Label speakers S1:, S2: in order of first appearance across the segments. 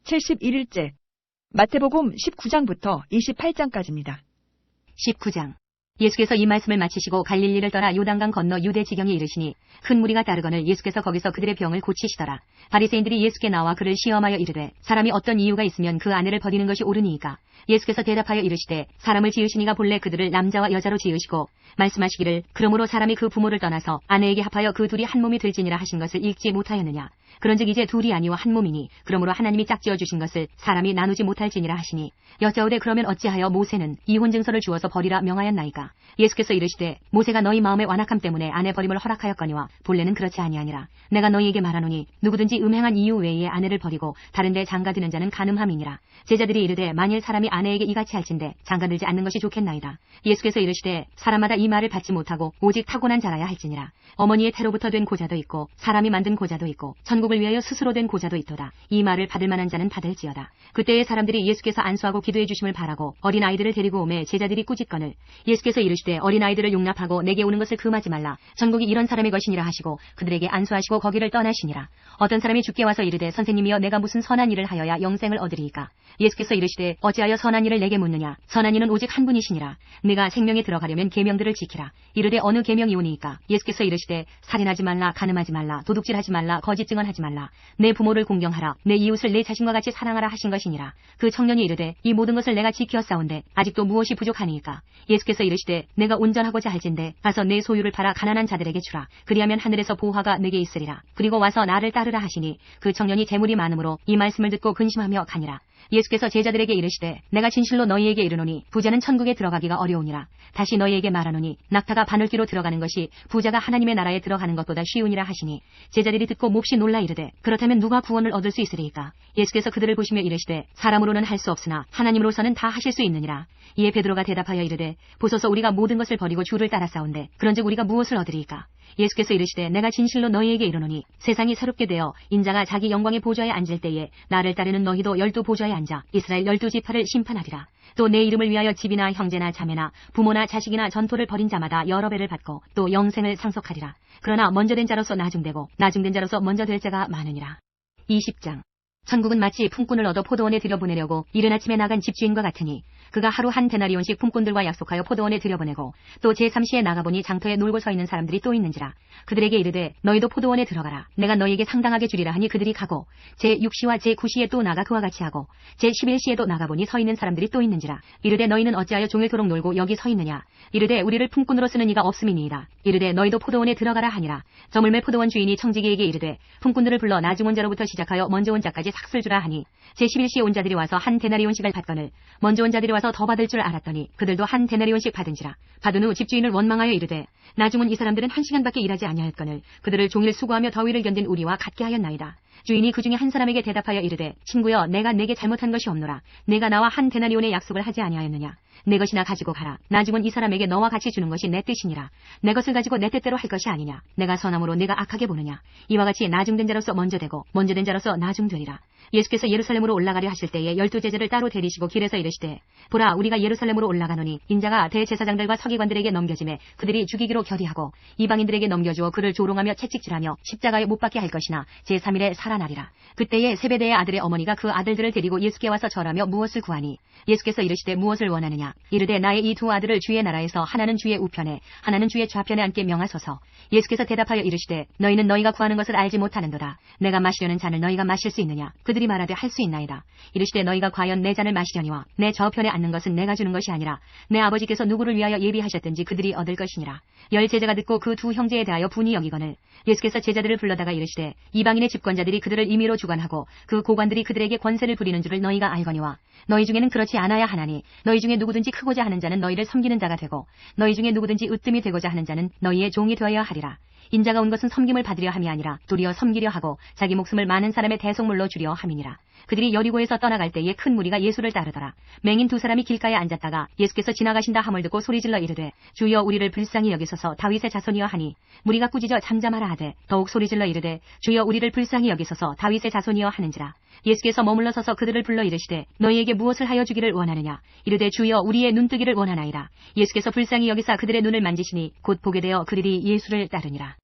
S1: 71일째 마태복음 19장부터 28장까지입니다.
S2: 19장. 예수께서 이 말씀을 마치시고 갈릴리를 떠나 요단강 건너 유대 지경에 이르시니 큰 무리가 따르거늘 예수께서 거기서 그들의 병을 고치시더라. 바리새인들이 예수께 나와 그를 시험하여 이르되 사람이 어떤 이유가 있으면 그 아내를 버리는 것이 옳으니이까. 예수께서 대답하여 이르시되 사람을 지으시니가 본래 그들을 남자와 여자로 지으시고 말씀하시기를 그러므로 사람이 그 부모를 떠나서 아내에게 합하여 그 둘이 한 몸이 될지니라 하신 것을 읽지 못하였느냐. 그런즉 이제 둘이 아니와 한 몸이니 그러므로 하나님이 짝지어 주신 것을 사람이 나누지 못할지니라 하시니 여짜오되 그러면 어찌하여 모세는 이혼 증서를 주어서 버리라 명하였나이까. 예수께서 이르시되 모세가 너희 마음의 완악함 때문에 아내 버림을 허락하였거니와 본래는 그렇지 아니하니라. 내가 너희에게 말하노니 누구든지 음행한 이유 외에 아내를 버리고 다른 데 장가드는 자는 간음함이니라. 제자들이 이르되 만일 사람이 아내에게 이같이 할진대 장가들지 않는 것이 좋겠나이다. 예수께서 이르시되 사람마다 이 말을 받지 못하고 오직 타고난 자라야 할지니라. 어머니의 태로부터 된 고자도 있고 사람이 만든 고자도 있고 천국을 위하여 스스로 된 고자도 있도다. 이 말을 받을 만한 자는 받을지어다. 그때에 사람들이 예수께서 안수하고 기도해 주심을 바라고 어린 아이들을 데리고 오매 제자들이 꾸짖거늘 예수께서 이르시되 어린 아이들을 용납하고 내게 오는 것을 금하지 말라. 전국이 이런 사람의 것이니라 하시고 그들에게 안수하시고 거기를 떠나시니라. 어떤 사람이 주께 와서 이르되 선생님이여 내가 무슨 선한 일을 하여야 영생을 얻으리이까. 예수께서 이르시되 어찌하여 선한 일을 내게 묻느냐. 선한 이는 오직 한 분이시니라. 네가 생명에 들어가려면 계명들을 지키라. 이르되 어느 계명이오니이까. 예수께서 이르시되 살인하지 말라, 간음하지 말라, 도둑질하지 말라, 거짓 증언하지 말라, 내 부모를 공경하라, 내 이웃을 내 자신과 같이 사랑하라 하신 것이니라. 그 청년이 이르되 이 모든 것을 내가 지키었사온데 아직도 무엇이 부족하니이까. 예수께서 이르시되 내가 온전하고자 할진대 가서 내 소유를 팔아 가난한 자들에게 주라. 그리하면 하늘에서 보화가 내게 있으리라. 그리고 와서 나를 따르라 하시니 그 청년이 재물이 많으므로 이 말씀을 듣고 근심하며 가니라. 예수께서 제자들에게 이르시되 내가 진실로 너희에게 이르노니 부자는 천국에 들어가기가 어려우니라. 다시 너희에게 말하노니 낙타가 바늘귀로 들어가는 것이 부자가 하나님의 나라에 들어가는 것보다 쉬우니라 하시니 제자들이 듣고 몹시 놀라 이르되 그렇다면 누가 구원을 얻을 수 있으리이까. 예수께서 그들을 보시며 이르시되 사람으로는 할 수 없으나 하나님으로서는 다 하실 수 있느니라. 이에 베드로가 대답하여 이르되 보소서 우리가 모든 것을 버리고 주를 따랐사온데 그런즉 우리가 무엇을 얻으리이까. 예수께서 이르시되 내가 진실로 너희에게 이르노니 세상이 새롭게 되어 인자가 자기 영광의 보좌에 앉을 때에 나를 따르는 너희도 12 보좌에 앉아 이스라엘 12지파를 심판하리라. 또 내 이름을 위하여 집이나 형제나 자매나 부모나 자식이나 전토를 벌인 자마다 여러 배를 받고 또 영생을 상속하리라. 그러나 먼저 된 자로서 나중되고 나중된 자로서 먼저 될 자가 많으니라. 20장. 천국은 마치 품꾼을 얻어 포도원에 들여보내려고 이른 아침에 나간 집주인과 같으니 그가 하루 한 데나리온씩 품꾼들과 약속하여 포도원에 들여보내고 또 제3시에 나가보니 장터에 놀고 서 있는 사람들이 또 있는지라. 그들에게 이르되 너희도 포도원에 들어가라. 내가 너희에게 상당하게 주리라 하니 그들이 가고 제6시와 제9시에 또 나가 그와 같이 하고 제11시에도 나가보니 서 있는 사람들이 또 있는지라. 이르되 너희는 어찌하여 종일토록 놀고 여기 서 있느냐. 이르되 우리를 품꾼으로 쓰는 이가 없음이니이다. 이르되 너희도 포도원에 들어가라 하니라. 저물매 포도원 주인이 청지기에게 이르되 품꾼들을 불러 나중 온 자로부터 시작하여 먼저 온 자까지 삭슬 주라 하니 제11시에 온 자들이 와서 한 데나리온씩을 받거늘 먼저 온 자들이 와서 더 받을 줄 알았더니 그들도 한 데나리온씩 받은지라. 받은 후 집주인을 원망하여 이르되 나중 온 이 사람들은 1시간밖에 일하지 아니하였거늘 그들을 종일 수고하며 더위를 견딘 우리와 같게 하였나이다. 주인이 그 중에 한 사람에게 대답하여 이르되 친구여 내가 내게 잘못한 것이 없노라. 내가 나와 한 데나리온의 약속을 하지 아니하였느냐. 내 것이나 가지고 가라. 나중 온 이 사람에게 너와 같이 주는 것이 내 뜻이니라. 내 것을 가지고 내 뜻대로 할 것이 아니냐. 내가 선함으로 내가 악하게 보느냐. 이와 같이 나중된 자로서 먼저 되고 먼저 된 자로서 나중되리라. 예수께서 예루살렘으로 올라가려 하실 때에 12 제자를 따로 데리시고 길에서 이르시되 보라 우리가 예루살렘으로 올라가노니 인자가 대제사장들과 서기관들에게 넘겨짐에 그들이 죽이기로 결의하고 이방인들에게 넘겨주어 그를 조롱하며 채찍질하며 십자가에 못 박게 할 것이나 제3일에 살아나리라. 그때에 세베대의 아들의 어머니가 그 아들들을 데리고 예수께 와서 절하며 무엇을 구하니 예수께서 이르시되 무엇을 원하느냐. 이르되 나의 이 두 아들을 주의 나라에서 하나는 주의 우편에 하나는 주의 좌편에 앉게 명하소서. 예수께서 대답하여 이르시되 너희는 너희가 구하는 것을 알지 못하는도다. 내가 마시려는 잔을 너희가 마실 수 있느냐. 그들이 말하되 할 수 있나이다. 이르시되 너희가 과연 내 잔을 마시려니와 내 저편에 앉는 것은 내가 주는 것이 아니라 내 아버지께서 누구를 위하여 예비하셨든지 그들이 얻을 것이니라. 10 제자가 듣고 그 두 형제에 대하여 분이 여기거늘 예수께서 제자들을 불러다가 이르시되 이방인의 집권자들이 그들을 임의로 주관하고 그 고관들이 그들에게 권세를 부리는 줄을 너희가 알거니와 너희 중에는 그렇지 않아야 하나니 너희 중에 누구든지 크고자 하는 자는 너희를 섬기는 자가 되고 너희 중에 누구든지 으뜸이 되고자 하는 자는 너희의 종이 되어야 하리라. 인자가 온 것은 섬김을 받으려 함이 아니라 도리어 섬기려 하고 자기 목숨을 많은 사람의 대속물로 주려 함이니라. 그들이 여리고에서 떠나갈 때에 큰 무리가 예수를 따르더라. 맹인 두 사람이 길가에 앉았다가 예수께서 지나가신다 함을 듣고 소리질러 이르되 주여 우리를 불쌍히 여기소서. 다윗의 자손이여 하니 무리가 꾸짖어 잠잠하라 하되 더욱 소리질러 이르되 주여 우리를 불쌍히 여기소서. 다윗의 자손이여 하는지라. 예수께서 머물러 서서 그들을 불러 이르시되 너희에게 무엇을 하여 주기를 원하느냐. 이르되 주여 우리의 눈뜨기를 원하나이다. 예수께서 불쌍히 여기사 그들의 눈을 만지시니 곧 보게 되어 그들이 예수를 따르니라.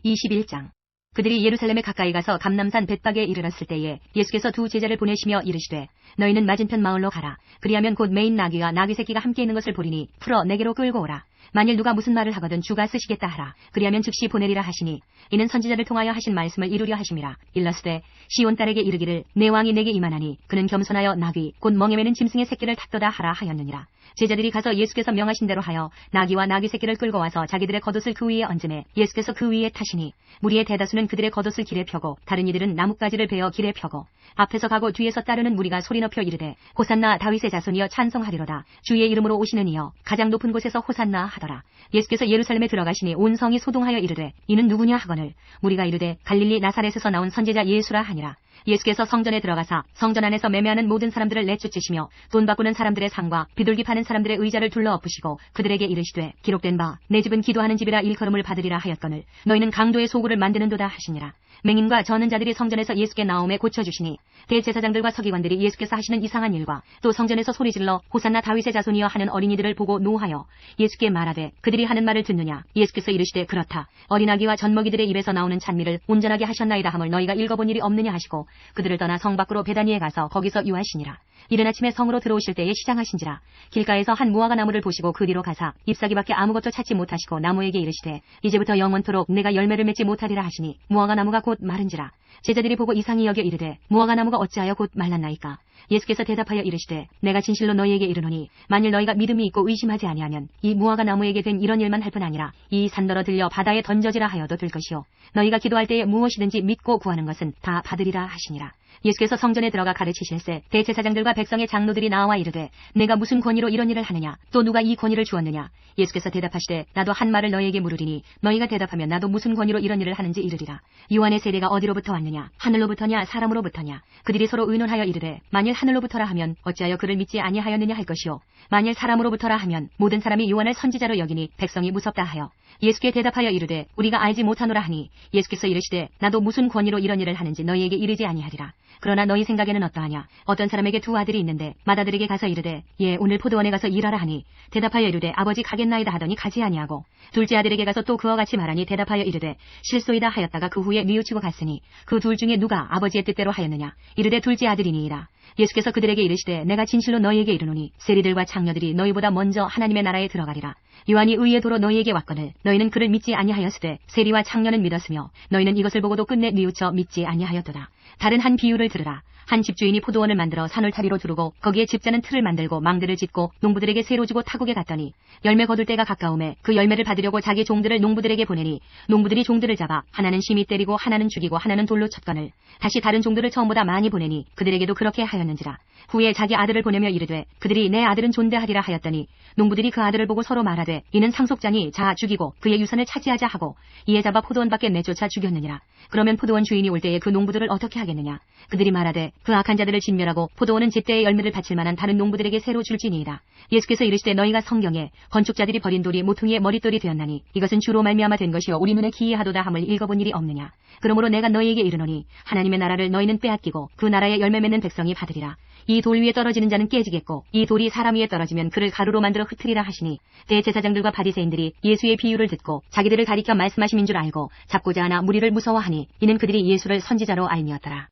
S2: 21장. 그들이 예루살렘에 가까이 가서 감람산 벳박에 이르렀을 때에 예수께서 두 제자를 보내시며 이르시되 너희는 맞은편 마을로 가라. 그리하면 곧 매인 나귀와 나귀 새끼가 함께 있는 것을 보리니 풀어 내게로 끌고 오라. 만일 누가 무슨 말을 하거든 주가 쓰시겠다 하라. 그리하면 즉시 보내리라 하시니 이는 선지자를 통하여 하신 말씀을 이루려 하심이라. 일러스되 시온 딸에게 이르기를 내 왕이 내게 임하나니 그는 겸손하여 나귀 곧 멍에 매는 짐승의 새끼를 탔도다 하라 하였느니라. 제자들이 가서 예수께서 명하신 대로 하여 나귀와 나귀 새끼를 끌고 와서 자기들의 겉옷을 그 위에 얹음에 예수께서 그 위에 타시니 무리의 대다수는 그들의 겉옷을 길에 펴고 다른 이들은 나뭇가지를 베어 길에 펴고 앞에서 가고 뒤에서 따르는 무리가 소리 높여 이르되 호산나 다윗의 자손이여 찬송하리로다. 주의 이름으로 오시는 이여 가장 높은 곳에서 호산나 하더라. 예수께서 예루살렘에 들어가시니 온 성이 소동하여 이르되 이는 누구냐 하거늘 무리가 이르되 갈릴리 나사렛에서 나온 선지자 예수라 하니라. 예수께서 성전에 들어가사 성전 안에서 매매하는 모든 사람들을 내쫓으시며 돈 바꾸는 사람들의 상과 비둘기 파는 사람들의 의자를 둘러 엎으시고 그들에게 이르시되 기록된 바 내 집은 기도하는 집이라 일컬음을 받으리라 하였거늘 너희는 강도의 소굴을 만드는도다 하시니라. 맹인과 저는 자들이 성전에서 예수께 나옴에 고쳐주시니 대제사장들과 서기관들이 예수께서 하시는 이상한 일과 또 성전에서 소리질러 호산나 다윗의 자손이여 하는 어린이들을 보고 노하여 예수께 말하되 그들이 하는 말을 듣느냐. 예수께서 이르시되 그렇다. 어린아기와 젖먹이들의 입에서 나오는 찬미를 온전하게 하셨나이다 함을 너희가 읽어본 일이 없느냐 하시고 그들을 떠나 성 밖으로 베다니에 가서 거기서 유하시니라. 이른 아침에 성으로 들어오실 때에 시장하신지라. 길가에서 한 무화과 나무를 보시고 그 뒤로 가사 잎사귀밖에 아무것도 찾지 못하시고 나무에게 이르시되 이제부터 영원토록 내가 열매를 맺지 못하리라 하시니 무화과 나무가 곧 마른지라. 제자들이 보고 이상히 여겨 이르되 무화과 나무가 어찌하여 곧 말랐나이까. 예수께서 대답하여 이르시되 내가 진실로 너희에게 이르노니 만일 너희가 믿음이 있고 의심하지 아니하면 이 무화과 나무에게 된 이런 일만 할 뿐 아니라 이 산더러 들려 바다에 던져지라 하여도 될 것이요 너희가 기도할 때에 무엇이든지 믿고 구하는 것은 다 받으리라 하시니라. 예수께서 성전에 들어가 가르치실세 대제사장들과 백성의 장로들이 나와 이르되 내가 무슨 권위로 이런 일을 하느냐 또 누가 이 권위를 주었느냐. 예수께서 대답하시되 나도 한 말을 너희에게 물으리니 너희가 대답하면 나도 무슨 권위로 이런 일을 하는지 이르리라. 요한의 세례가 어디로부터 왔느냐 하늘로부터냐 사람으로부터냐. 그들이 서로 의논하여 이르되 만일 하늘로부터라 하면 어찌하여 그를 믿지 아니하였느냐 할 것이요 만일 사람으로부터라 하면 모든 사람이 요한을 선지자로 여기니 백성이 무섭다 하여 예수께 대답하여 이르되 우리가 알지 못하노라 하니 예수께서 이르시되 나도 무슨 권위로 이런 일을 하는지 너희에게 이르지 아니하리라. 그러나 너희 생각에는 어떠하냐. 어떤 사람에게 두 아들이 있는데 맏아들에게 가서 이르되 예 오늘 포도원에 가서 일하라 하니 대답하여 이르되 아버지 가겠나이다 하더니 가지 아니하고 둘째 아들에게 가서 또 그와 같이 말하니 대답하여 이르되 실소이다 하였다가 그 후에 뉘우치고 갔으니 그 둘 중에 누가 아버지의 뜻대로 하였느냐. 이르되 둘째 아들이니이다. 예수께서 그들에게 이르시되 내가 진실로 너희에게 이르노니 세리들과 장녀들이 너희보다 먼저 하나님의 나라에 들어가리라. 요한이 의의 도로 너희에게 왔거늘 너희는 그를 믿지 아니하였으되 세리와 장녀는 믿었으며 너희는 이것을 보고도 끝내 뉘우쳐 믿지 아니하였도다. 다른 한 비유를 들으라. 한 집주인이 포도원을 만들어 산울타리로 두르고 거기에 집자는 틀을 만들고 망대를 짓고 농부들에게 새로 주고 타국에 갔더니 열매 거둘 때가 가까움에 그 열매를 받으려고 자기 종들을 농부들에게 보내니 농부들이 종들을 잡아 하나는 심히 때리고 하나는 죽이고 하나는 돌로 쳤거늘 다시 다른 종들을 처음보다 많이 보내니 그들에게도 그렇게 하였는지라. 후에 자기 아들을 보내며 이르되 그들이 내 아들은 존대하리라 하였더니 농부들이 그 아들을 보고 서로 말하되 이는 상속자니 자 죽이고 그의 유산을 차지하자 하고 이에 잡아 포도원 밖에 내쫓아 죽였느니라. 그러면 포도원 주인이 올 때에 그 농부들을 어떻게 하겠느냐. 그들이 말하되 그 악한 자들을 진멸하고 포도원은 제때의 열매를 바칠 만한 다른 농부들에게 새로 줄지니이다. 예수께서 이르시되 너희가 성경에 건축자들이 버린 돌이 모퉁이의 머릿돌이 되었나니 이것은 주로 말미암아 된 것이요 우리 눈에 기이하도다 함을 읽어본 일이 없느냐. 그러므로 내가 너희에게 이르노니 하나님의 나라를 너희는 빼앗기고 그 나라에 열매 맺는 백성이 받으리라. 이 돌 위에 떨어지는 자는 깨지겠고 이 돌이 사람 위에 떨어지면 그를 가루로 만들어 흩으리라 하시니 대제사장들과 바리새인들이 예수의 비유를 듣고 자기들을 가리켜 말씀하심인 줄 알고 잡고자 하나 무리를 무서워하니 이는 그들이 예수를 선지자로 알미었더라.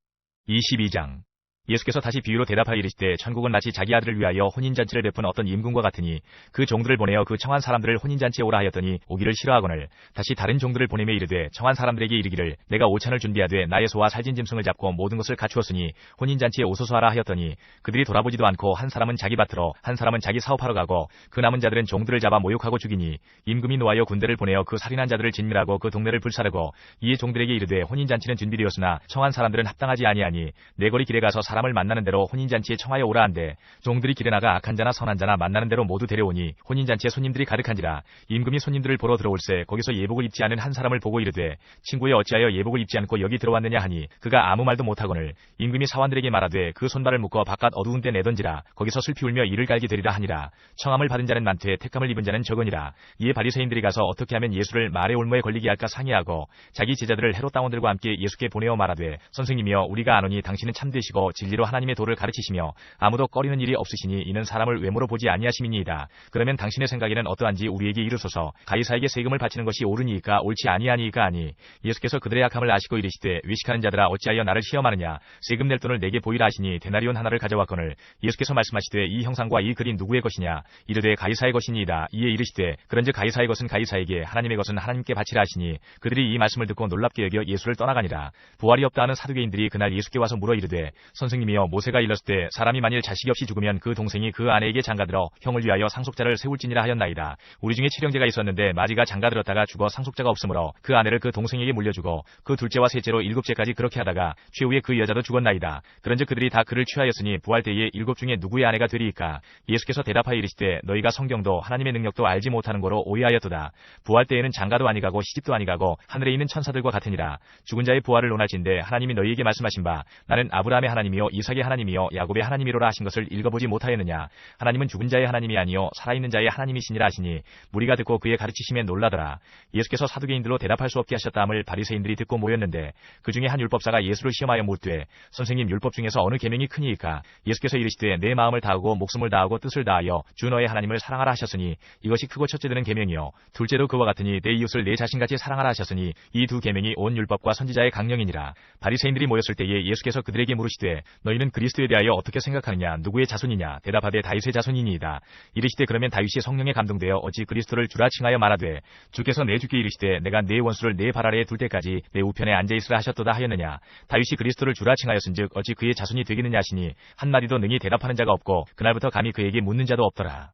S3: 22장 예수께서 다시 비유로 대답하여 이르시되 천국은 마치 자기 아들을 위하여 혼인잔치를 베푼 어떤 임금과 같으니 그 종들을 보내어 그 청한 사람들을 혼인잔치에 오라 하였더니 오기를 싫어하거늘 다시 다른 종들을 보내며 이르되 청한 사람들에게 이르기를 내가 오찬을 준비하되 나의 소와 살진 짐승을 잡고 모든 것을 갖추었으니 혼인잔치에 오소서 하라 하였더니 그들이 돌아보지도 않고 한 사람은 자기 밭으로 한 사람은 자기 사업하러 가고 그 남은 자들은 종들을 잡아 모욕하고 죽이니 임금이 노하여 군대를 보내어 그 살인한 자들을 진멸하고 그 동네를 불사르고 이에 종들에게 이르되 혼인잔치는 준비되었으나 청한 사람들은 합당하지 아니하니 내 거리 길에 가서 사람을 만나는 대로 혼인잔치에 청하여 오라 한대 종들이 길에 나가 악한 자나 선한 자나 만나는 대로 모두 데려오니 혼인잔치에 손님들이 가득한지라. 임금이 손님들을 보러 들어올세 거기서 예복을 입지 않은 한 사람을 보고 이르되 친구여 어찌하여 예복을 입지 않고 여기 들어왔느냐 하니 그가 아무 말도 못하거늘 임금이 사환들에게 말하되 그 손발을 묶어 바깥 어두운 데 내던지라. 거기서 슬피 울며 이를 갈게 되리라 하니라. 청함을 받은 자는 많되 택함을 입은 자는 적으니라. 이에 바리새인들이 가서 어떻게 하면 예수를 말의 올무에 걸리게 할까 상의하고 자기 제자들을 헤롯 당원들과 함께 예수께 보내어 말하되 선생님이여 우리가 아노니 당신은 참되시고 진리로 하나님의 도를 가르치시며 아무도 꺼리는 일이 없으시니 이는 사람을 외모로 보지 아니하심이니이다. 그러면 당신의 생각에는 어떠한지 우리에게 이르소서. 가이사에게 세금을 바치는 것이 옳으니이까 옳지 아니하니이까 아니. 예수께서 그들의 악함을 아시고 이르시되 외식하는 자들아 어찌하여 나를 시험하느냐. 세금 낼 돈을 내게 보이라 하시니 데나리온 하나를 가져왔거늘 예수께서 말씀하시되 이 형상과 이 글이 누구의 것이냐. 이르되 가이사의 것이니이다. 이에 이르시되 그런즉 가이사의 것은 가이사에게 하나님의 것은 하나님께 바치라 하시니 그들이 이 말씀을 듣고 놀랍게 여겨 예수를 떠나가니라. 부활이 없다 하는 사두개인들이 그날 예수께 와서 물어 이르되 선생님이여 모세가 일렀을 때 사람이 만일 자식이 없이 죽으면 그 동생이 그 아내에게 장가들어 형을 위하여 상속자를 세울지니라 하였나이다. 우리 중에 칠형제가 있었는데 마지가 장가들었다가 죽어 상속자가 없으므로 그 아내를 그 동생에게 물려주고 그 둘째와 셋째로 일곱째까지 그렇게 하다가 최후에 그 여자도 죽었나이다. 그런즉 그들이 다 그를 취하였으니 부활 때에 일곱 중에 누구의 아내가 되리이까. 예수께서 대답하여 이르시되 너희가 성경도 하나님의 능력도 알지 못하는 거로 오해하였도다. 부활 때에는 장가도 아니가고 시집도 아니가고 하늘에 있는 천사들과 같으니라. 죽은 자의 부활을 논할진대 하나님이 너희에게 말씀하신 바 나는 아브라함의 하나님이요 이삭의 하나님이요 야곱의 하나님이로라 하신 것을 읽어보지 못하였느냐. 하나님은 죽은 자의 하나님이 아니요 살아있는 자의 하나님이시니라 하시니 무리가 듣고 그의 가르치심에 놀라더라. 예수께서 사두개인들로 대답할 수 없게 하셨다 함을 바리새인들이 듣고 모였는데 그 중에 한 율법사가 예수를 시험하여 묻되 선생님 율법 중에서 어느 계명이 크니이까. 예수께서 이르시되 내 마음을 다하고 목숨을 다하고 뜻을 다하여 주 너의 하나님을 사랑하라 하셨으니 이것이 크고 첫째 되는 계명이요 둘째도 그와 같으니 내 이웃을 내 자신같이 사랑하라 하셨으니 이 두 계명이 온 율법과 선지자의 강령이니라. 바리새인들이 모였을 때에 예수께서 그들에게 물으시되 너희는 그리스도에 대하여 어떻게 생각하느냐. 누구의 자손이냐. 대답하되 다윗의 자손이니이다. 이르시되 그러면 다윗이 성령에 감동되어 어찌 그리스도를 주라 칭하여 말하되 주께서 내 주께 이르시되 내가 네 원수를 네 발 아래에 둘 때까지 내 우편에 앉아있으라 하셨도다 하였느냐. 다윗이 그리스도를 주라 칭하였은즉 어찌 그의 자손이 되겠느냐 하시니 한마디도 능히 대답하는 자가 없고 그날부터 감히 그에게 묻는 자도 없더라.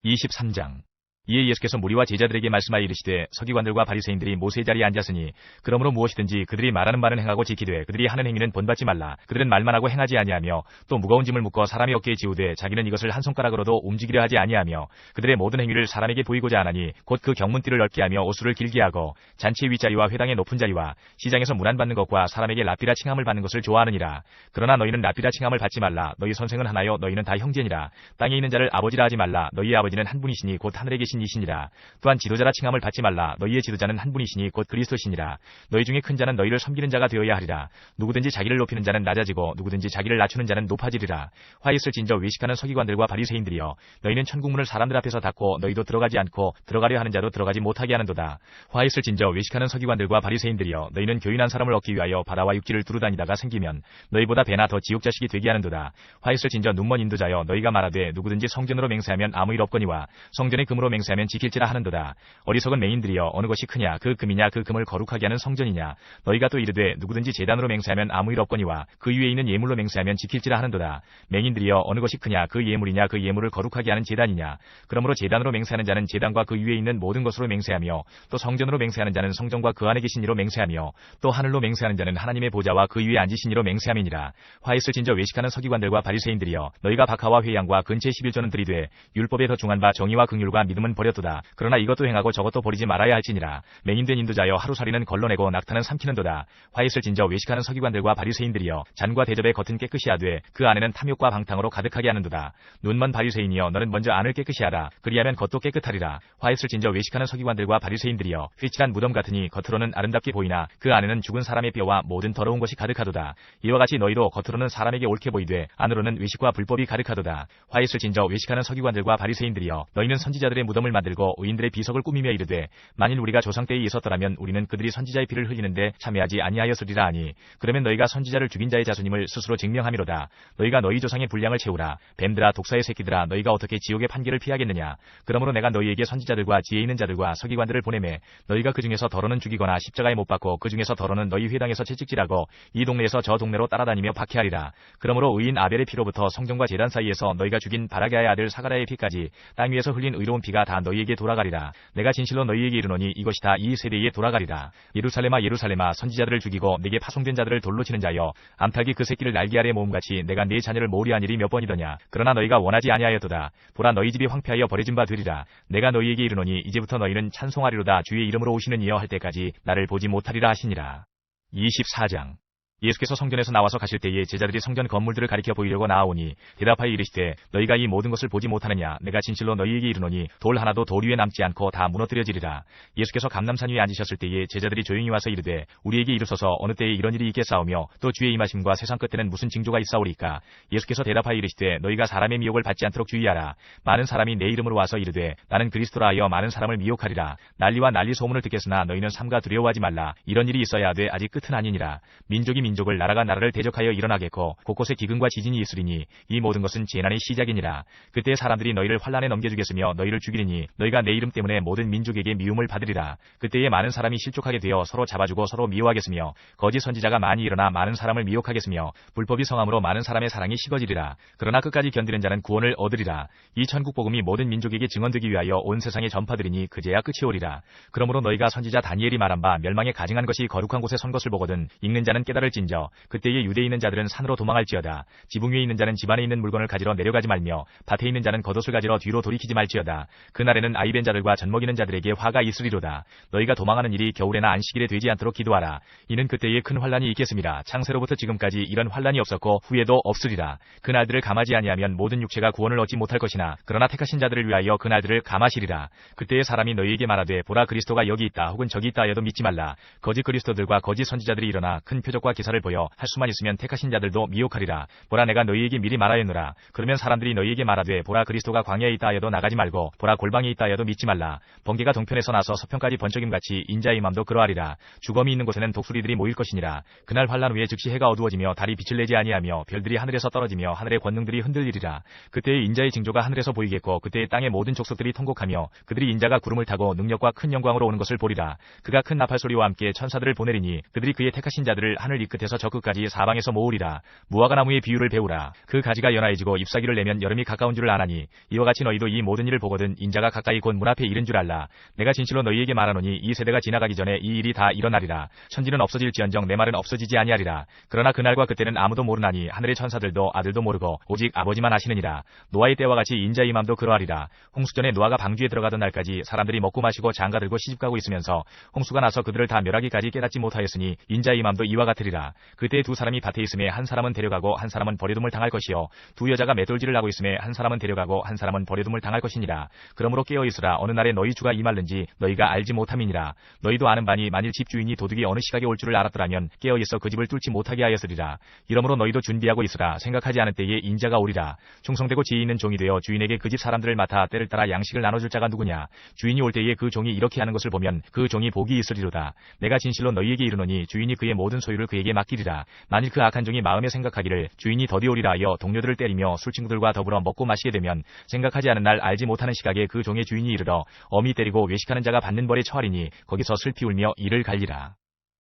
S3: 23장. 이에 예수께서 무리와 제자들에게 말씀하여 이르시되 서기관들과 바리새인들이 모세의 자리에 앉았으니 그러므로 무엇이든지 그들이 말하는 바는 행하고 지키되 그들이 하는 행위는 본받지 말라. 그들은 말만 하고 행하지 아니하며 또 무거운 짐을 묶어 사람의 어깨에 지우되 자기는 이것을 한 손가락으로도 움직이려 하지 아니하며 그들의 모든 행위를 사람에게 보이고자 하나니 곧 그 경문띠를 넓게 하며 옷수를 길게 하고 잔치의 윗자리와 회당의 높은 자리와 시장에서 문안받는 것과 사람에게 랍비라 칭함을 받는 것을 좋아하느니라. 그러나 너희는 랍비라 칭함을 받지 말라. 너희 선생은 하나요 너희는 다 형제니라. 땅에 있는 자를 아버지라 하지 말라. 너희의 아버지는 한 분이시니 곧 하늘에 계신 이시니라. 또한 지도자라 칭함을 받지 말라. 너희의 지도자는 한 분이시니 곧 그리스도시니라. 너희 중에 큰 자는 너희를 섬기는 자가 되어야 하리라. 누구든지 자기를 높이는 자는 낮아지고 누구든지 자기를 낮추는 자는 높아지리라. 화 있을진저 외식하는 서기관들과 바리새인들이여 너희는 천국문을 사람들 앞에서 닫고 너희도 들어가지 않고 들어가려 하는 자도 들어가지 못하게 하는도다. 화 있을진저 외식하는 서기관들과 바리새인들이여 너희는 교인한 사람을 얻기 위하여 바다와 육지를 두루다니다가 생기면 너희보다 배나 더 지옥자식이 되게 하는도다. 화 있을진저 눈먼 인도자여 너희가 말하되 누구든지 성전으로 맹세하면 아무 일 없거니와 성전의 금으로 맹세하면 지킬지라 하는도다. 어리석은 맹인들이여 어느 것이 크냐 그 금이냐 그 금을 거룩하게 하는 성전이냐. 너희가 또 이르되 누구든지 제단으로 맹세하면 아무 일 없거니와 그 위에 있는 예물로 맹세하면 지킬지라 하는도다. 맹인들이여 어느 것이 크냐 그 예물이냐 그 예물을 거룩하게 하는 제단이냐. 그러므로 제단으로 맹세하는 자는 제단과 그 위에 있는 모든 것으로 맹세하며 또 성전으로 맹세하는 자는 성전과 그 안에 계신 이로 맹세하며 또 하늘로 맹세하는 자는 하나님의 보좌와 그 위에 앉으신 이로 맹세함이니라. 화 있을진저 외식하는 서기관들과 바리새인들이여 너희가 박하와 회양과 근체 11조는 들이되 율법에 더 중한 바 정의와 긍휼과 믿음은 버렸도다. 그러나 이것도 행하고 저것도 버리지 말아야 할지니라. 맹인된 인도자여 하루살이는 걸러내고 낙타는 삼키는도다. 화 있을진저 외식하는 서기관들과 바리새인들이여 잔과 대접의 겉은 깨끗이 하되 그 안에는 탐욕과 방탕으로 가득하게 하는도다. 눈먼 바리새인이여 너는 먼저 안을 깨끗이 하라. 그리하면 겉도 깨끗하리라. 화 있을진저 외식하는 서기관들과 바리새인들이여 휘칠한 무덤 같으니 겉으로는 아름답게 보이나 그 안에는 죽은 사람의 뼈와 모든 더러운 것이 가득하도다. 이와 같이 너희도 겉으로는 사람에게 옳게 보이되 안으로는 외식과 불법이 가득하도다. 화 있을진저 외식하는 서기관들과 바리새인들이여 너희는 선지자들의 무덤을 만들고 의인들의 비석을 꾸미며 이르되 만일 우리가 조상 때에 있었더라면 우리는 그들이 선지자의 피를 흘리는데 참여하지 아니하였으리라 하니 그러면 너희가 선지자를 죽인 자의 자손임을 스스로 증명함이로다. 너희가 너희 조상의 분량을 채우라. 뱀들아 독사의 새끼들아 너희가 어떻게 지옥의 판결을 피하겠느냐. 그러므로 내가 너희에게 선지자들과 지혜 있는 자들과 서기관들을 보내매 너희가 그 중에서 더러는 죽이거나 십자가에 못 박고 그 중에서 더러는 너희 회당에서 채찍질하고 이 동네에서 저 동네로 따라다니며 박해하리라. 그러므로 의인 아벨의 피로부터 성전과 제단 사이에서 너희가 죽인 바라게아의 아들 사가랴의 피까지 땅 위에서 흘린 의로운 피가 다 너희에게 돌아가리라. 내가 진실로 너희에게 이르노니 이것이 다 이 세대에 돌아가리라. 예루살렘아 예루살렘아 선지자들을 죽이고 네게 파송된 자들을 돌로 치는 자여 암탉이 그 새끼를 날개 아래 모음같이 내가 네 자녀를 모리한 일이 몇 번이더냐. 그러나 너희가 원하지 아니하였도다. 보라 너희 집이 황폐하여 버려진 바 되리라. 내가 너희에게 이르노니 이제부터 너희는 찬송하리로다. 주의 이름으로 오시는 이여 할 때까지 나를 보지 못하리라 하시니라. 24장. 예수께서 성전에서 나와서 가실 때에 제자들이 성전 건물들을 가리켜 보이려고 나아오니 대답하여 이르시되 너희가 이 모든 것을 보지 못하느냐. 내가 진실로 너희에게 이르노니 돌 하나도 돌 위에 남지 않고 다 무너뜨려지리라. 예수께서 감람산 위에 앉으셨을 때에 제자들이 조용히 와서 이르되 우리에게 이르소서 어느 때에 이런 일이 있겠사오며 또 주의 임하심과 세상 끝에는 무슨 징조가 있사오리까. 예수께서 대답하여 이르시되 너희가 사람의 미혹을 받지 않도록 주의하라. 많은 사람이 내 이름으로 와서 이르되 나는 그리스도라 하여 많은 사람을 미혹하리라. 난리와 난리 소문을 듣겠으나 너희는 삼가 두려워하지 말라. 이런 일이 있어야 하되 아직 끝은 아니니라. 민족이 민족을 나라가 나라를 대적하여 일어나겠고 곳곳에 기근과 지진이 있으리니 이 모든 것은 재난의 시작이니라. 그때 사람들이 너희를 환란에 넘겨주겠으며 너희를 죽이리니 너희가 내 이름 때문에 모든 민족에게 미움을 받으리라. 그때에 많은 사람이 실족하게 되어 서로 잡아주고 서로 미워하겠으며 거짓 선지자가 많이 일어나 많은 사람을 미혹하겠으며 불법이 성함으로 많은 사람의 사랑이 식어지리라. 그러나 끝까지 견디는 자는 구원을 얻으리라. 이 천국 복음이 모든 민족에게 증언되기 위하여 온 세상에 전파되리니 그제야 끝이 오리라. 그러므로 너희가 선지자 다니엘이 말한 바 멸망에 가증한 것이 거룩한 곳에 선 것을 보거든 읽는 자는 깨달을진저. 그때에 유대에 있는 자들은 산으로 도망할지어다. 지붕 위에 있는 자는 집안에 있는 물건을 가지러 내려가지 말며 밭에 있는 자는 겉옷을 가지러 뒤로 돌이키지 말지어다. 그날에는 아이벤 자들과 젖먹이는 자들에게 화가 있으리로다. 너희가 도망하는 일이 겨울에나 안식일에 되지 않도록 기도하라. 이는 그때에 큰 환란이 있겠음이라. 창세로부터 지금까지 이런 환란이 없었고 후에도 없으리라. 그날들을 감하지 아니하면 모든 육체가 구원을 얻지 못할 것이나 그러나 택하신 자들을 위하여 그날들을 감하시리라. 그때에 사람이 너희에게 말하되 보라 그리스도가 여기 있다 혹은 저기 있다 하여도 믿지 말라. 거짓 그리스도들과 거짓 선지자들이 일어나 큰 표적과 기사를 보여 할 수만 있으면 택하신 자들도 미혹하리라. 보라 내가 너희에게 미리 말하였노라. 그러면 사람들이 너희에게 말하되 보라 그리스도가 광야에 있다 하여도 나가지 말고 보라 골방에 있다 하여도 믿지 말라. 번개가 동편에서 나서 서편까지 번쩍임같이 인자의 맘도 그러하리라. 주검이 있는 곳에는 독수리들이 모일 것이니라. 그날 환란 후에 즉시 해가 어두워지며 달이 빛을 내지 아니하며 별들이 하늘에서 떨어지며 하늘의 권능들이 흔들리리라. 그때의 인자의 징조가 하늘에서 보이겠고 그때의 땅의 모든 족속들이 통곡하며 그들이 인자가 구름을 타고 능력과 큰 영광으로 오는 것을 보리라. 그가 큰 나팔 소리와 함께 천사들을 보내리니 그들이 그의 택하신 자들을 하늘 이 끝에서 저 끝까지 사방에서 모으리라. 무화과 나무의 비유를 배우라. 그 가지가 연하해지고 잎사귀를 내면 여름이 가까운 줄을 아나니 이와 같이 너희도 이 모든 일을 보거든 인자가 가까이 곧 문 앞에 이른 줄 알라. 내가 진실로 너희에게 말하노니 이 세대가 지나가기 전에 이 일이 다 일어나리라. 천지는 없어질지언정 내 말은 없어지지 아니하리라. 그러나 그날과 그때는 아무도 모르나니 하늘의 천사들도 아들도 모르고 오직 아버지만 아시느니라. 노아의 때와 같이 인자의 맘도 그러하리라. 홍수전에 노아가 방주에 들어가던 날까지 사람들이 먹고 마시고 장가들고 시집가고 있으면서 홍수가 나서 그들을 다 멸하기까지 깨닫지 못하였으니 인자의 맘도 이와 같으리라. 그때 두 사람이 밭에 있음에 한 사람은 데려가고 한 사람은 버려둠을 당할 것이요 두 여자가 맷돌질을 하고 있음에 한 사람은 데려가고 한 사람은 버려둠을 당할 것이니라. 그러므로 깨어 있으라. 어느 날에 너희 주가 임할는지 너희가 알지 못함이니라. 너희도 아는 바니 만일 집주인이 도둑이 어느 시각에 올 줄을 알았더라면 깨어 있어 그 집을 뚫지 못하게 하였으리라. 이러므로 너희도 준비하고 있으라. 생각하지 않은 때에 인자가 오리라. 충성되고 지혜 있는 종이 되어 주인에게 그 집 사람들을 맡아 때를 따라 양식을 나눠줄 자가 누구냐. 주인이 올 때에 그 종이 이렇게 하는 것을 보면 그 종이 복이 있으리로다. 내가 진실로 너희에게 이르노니 주인이 그의 모든 소유를 그에게 맡기리라. 만일 그 악한 종이 마음에 생각하기를 주인이 더디 오리라 하여 동료들을 때리며 술친구들과 더불어 먹고 마시게 되면 생각하지 않은 날 알지 못하는 시각에 그 종의 주인이 이르러 엄히 때리고 외식하는 자가 받는 벌에 처하리니 거기서 슬피 울며 이를 갈리라.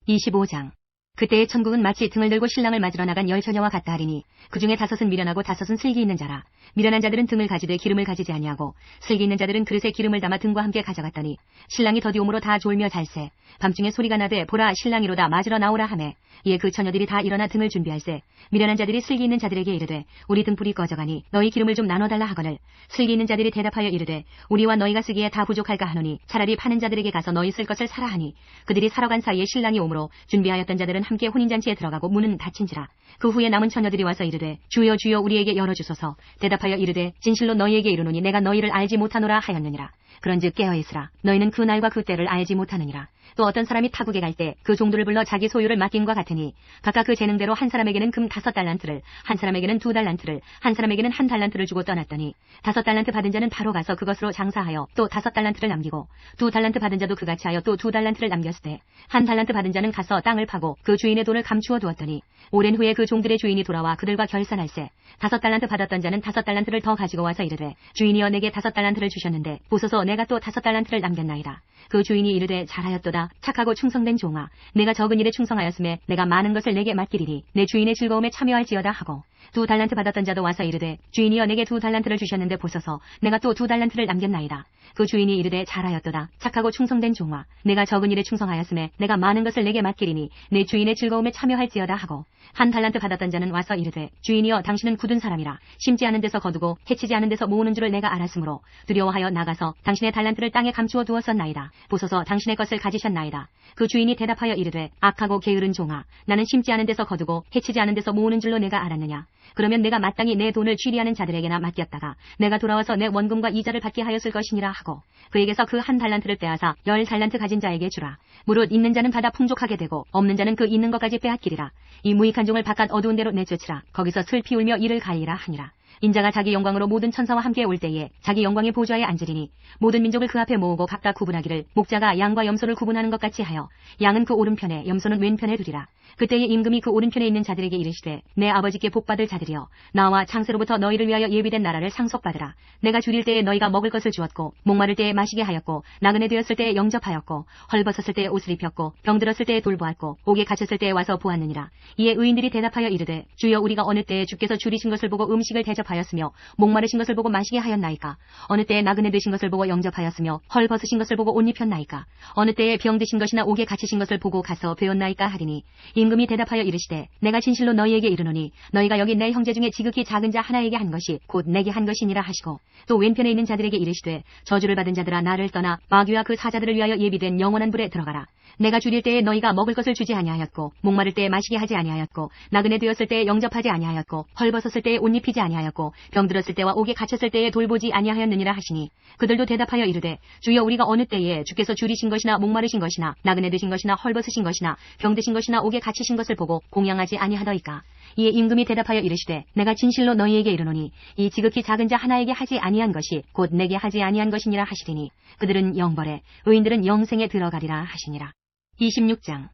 S2: 25장. 그때의 천국은 마치 등을 들고 신랑을 맞으러 나간 열 처녀와 같다 하리니 그 중에 5은 미련하고 5은 슬기 있는 자라. 미련한 자들은 등을 가지되 기름을 가지지 아니하고 슬기 있는 자들은 그릇에 기름을 담아 등과 함께 가져갔더니 신랑이 더디 오므로 다 졸며 잘세. 밤중에 소리가 나되 보라 신랑이로다 맞으러 나오라 하매 이에 그 처녀들이 다 일어나 등을 준비할세. 미련한 자들이 슬기 있는 자들에게 이르되 우리 등불이 꺼져가니 너희 기름을 좀 나눠달라 하거늘 슬기 있는 자들이 대답하여 이르되 우리와 너희가 쓰기에 다 부족할까 하노니 차라리 파는 자들에게 가서 너희 쓸 것을 사라 하니 그들이 사러 간 사이에 신랑이 오므로 준비하였던 자들은 함께 혼인잔치에 들어가고 문은 닫힌지라. 그 후에 남은 처녀들이 와서 이르되 주여 주여 우리에게 열어주소서. 대답하여 이르되 진실로 너희에게 이르노니 내가 너희를 알지 못하노라 하였느니라. 그런즉 깨어있으라. 너희는 그 날과 그 때를 알지 못하느니라. 또 어떤 사람이 타국에 갈 때 그 종들을 불러 자기 소유를 맡김과 같으니 각각 그 재능대로 한 사람에게는 금 5달란트를 한 사람에게는 2달란트를 한 사람에게는 1달란트를 주고 떠났더니 5달란트 받은 자는 바로 가서 그것으로 장사하여 또 5달란트를 남기고 2달란트 받은 자도 그같이 하여 또 2달란트를 남겼을 때 1달란트 받은 자는 가서 땅을 파고 그 주인의 돈을 감추어 두었더니 오랜 후에 그 종들의 주인이 돌아와 그들과 결산할세. 5달란트 받았던 자는 5달란트를 더 가지고 와서 이르되 주인이여 내게 5달란트를 주셨는데 보소서 내가 또 5달란트를 남겼나이다. 그 주인이 이르되 잘하였도다 착하고 충성된 종아 내가 적은 일에 충성하였음에 내가 많은 것을 내게 맡기리니 내 주인의 즐거움에 참여할지어다 하고 2달란트 받았던 자도 와서 이르되 주인이여 내게 2달란트를 주셨는데 보소서 내가 또 2달란트를 남겼나이다. 그 주인이 이르되 잘하였도다. 착하고 충성된 종아 내가 적은 일에 충성하였음에 내가 많은 것을 내게 맡기리니 내 주인의 즐거움에 참여할지어다 하고 1달란트 받았던 자는 와서 이르되 주인이여 당신은 굳은 사람이라 심지 않은 데서 거두고 해치지 않은 데서 모으는 줄을 내가 알았으므로 두려워하여 나가서 당신의 달란트를 땅에 감추어 두었었나이다. 보소서 당신의 것을 가지셨나이다. 그 주인이 대답하여 이르되 악하고 게으른 종아 나는 심지 않은 데서 거두고 해치지 않은 데서 모으는 줄로 내가 알았느냐. 그러면 내가 마땅히 내 돈을 취리하는 자들에게나 맡겼다가 내가 돌아와서 내 원금과 이자를 받게 하였을 것이니라 하고 그에게서 그 1달란트를 빼앗아 10달란트 가진 자에게 주라. 무릇 있는 자는 받아 풍족하게 되고 없는 자는 그 있는 것까지 빼앗기리라. 이 무익한 종을 바깥 어두운 데로 내쫓으라. 거기서 슬피 울며 이를 가리라 하니라. 인자가 자기 영광으로 모든 천사와 함께 올 때에 자기 영광의 보좌에 앉으리니 모든 민족을 그 앞에 모으고 각각 구분하기를 목자가 양과 염소를 구분하는 것 같이 하여 양은 그 오른편에 염소는 왼편에 두리라. 그때에 임금이 그 오른편에 있는 자들에게 이르시되 내 아버지께 복받을 자들이여 나와 창세로부터 너희를 위하여 예비된 나라를 상속받으라. 내가 줄일 때에 너희가 먹을 것을 주었고 목마를 때에 마시게 하였고 나그네 되었을 때에 영접하였고 헐벗었을 때에 옷을 입혔고 병들었을 때에 돌보았고 옥에 갇혔을 때에 와서 보았느니라. 이에 의인들이 대답하여 이르되 주여 우리가 어느 때에 주께서 줄이신 것을 보고 음식을 대접하였으며 목마르신 것을 보고 마시게 하였나이까. 어느 때에 나그네 되신 것을 보고 영접하였으며 헐벗으신 것을 보고 옷 입혔나이까. 어느 때에 병드신 것이나 옥에 갇히신 것을 보고 가서 배웠나이까 하리니 임금이 대답하여 이르시되 내가 진실로 너희에게 이르노니 너희가 여기 내 형제 중에 지극히 작은 자 하나에게 한 것이 곧 내게 한 것이니라 하시고 또 왼편에 있는 자들에게 이르시되 저주를 받은 자들아 나를 떠나 마귀와 그 사자들을 위하여 예비된 영원한 불에 들어가라. 내가 줄일 때에 너희가 먹을 것을 주지 아니하였고 목마를 때에 마시게 하지 아니하였고 나그네 되었을 때에 영접하지 아니하였고 헐벗었을 때에 옷 입히지 아니하였고 병들었을 때와 옥에 갇혔을 때에 돌보지 아니하였느니라 하시니 그들도 대답하여 이르되 주여 우리가 어느 때에 주께서 줄이신 것이나 목마르신 것이나 나그네 되신 것이나 헐벗으신 것이나 병드신 것이나 옥에 갇히신 것을 보고 공양하지 아니하더이까. 이에 임금이 대답하여 이르시되 내가 진실로 너희에게 이르노니 이 지극히 작은 자 하나에게 하지 아니한 것이 곧 내게 하지 아니한 것이니라 하시리니 그들은 영벌에 의인들은 영생에 들어가리라 하시니라. 26장.